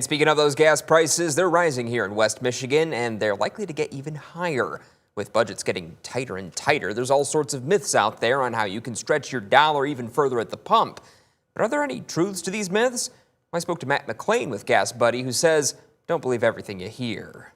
Speaking of those gas prices, they're rising here in West Michigan, and they're likely to get even higher. With budgets getting tighter and tighter, there's all sorts of myths out there on how you can stretch your dollar even further at the pump. But are there any truths to these myths? I spoke to Matt McLean with Gas Buddy, who says, don't believe everything you hear.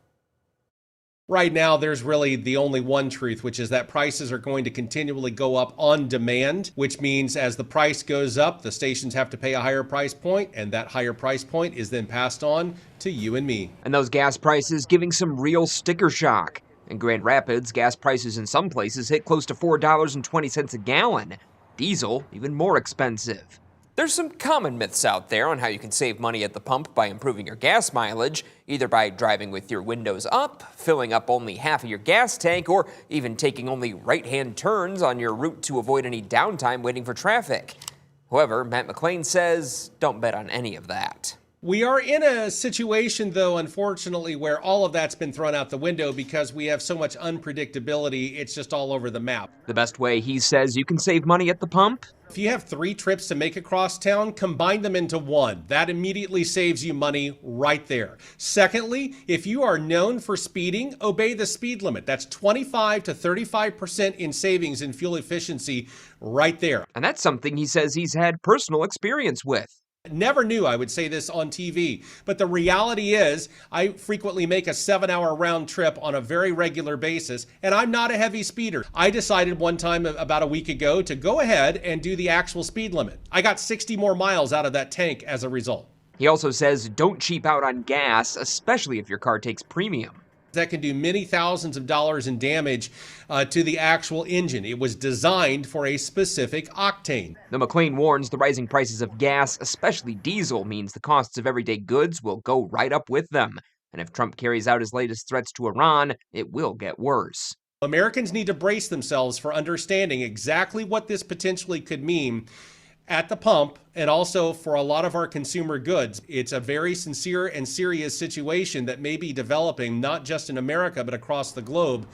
Right now, there's really the only one truth, which is that prices are going to continually go up on demand, which means as the price goes up, the stations have to pay a higher price point, and that higher price point is then passed on to you and me. And those gas prices giving some real sticker shock. In Grand Rapids, gas prices in some places hit close to $4.20 a gallon. Diesel, even more expensive. There's some common myths out there on how you can save money at the pump by improving your gas mileage, either by driving with your windows up, filling up only half of your gas tank, or even taking only right-hand turns on your route to avoid any downtime waiting for traffic. However, Matt McLean says don't bet on any of that. We are in a situation, though, unfortunately, where all of that's been thrown out the window because we have so much unpredictability. It's just all over the map. The best way, he says, you can save money at the pump? If you have 3 trips to make across town, combine them into one. That immediately saves you money right there. Secondly, if you are known for speeding, obey the speed limit. That's 25 to 35% in savings in fuel efficiency right there. And that's something he says he's had personal experience with. Never knew I would say this on TV, but the reality is I frequently make a 7-hour round trip on a very regular basis, and I'm not a heavy speeder. I decided one time about a week ago to go ahead and do the actual speed limit. I got 60 more miles out of that tank as a result. He also says don't cheap out on gas, especially if your car takes premium. That can do many thousands of dollars in damage to the actual engine. It was designed for a specific octane. The McLean warns the rising prices of gas, especially diesel, means the costs of everyday goods will go right up with them. And if Trump carries out his latest threats to Iran, it will get worse. Americans need to brace themselves for understanding exactly what this potentially could mean at the pump, and also for a lot of our consumer goods. It's a very sincere and serious situation that may be developing not just in America, but across the globe.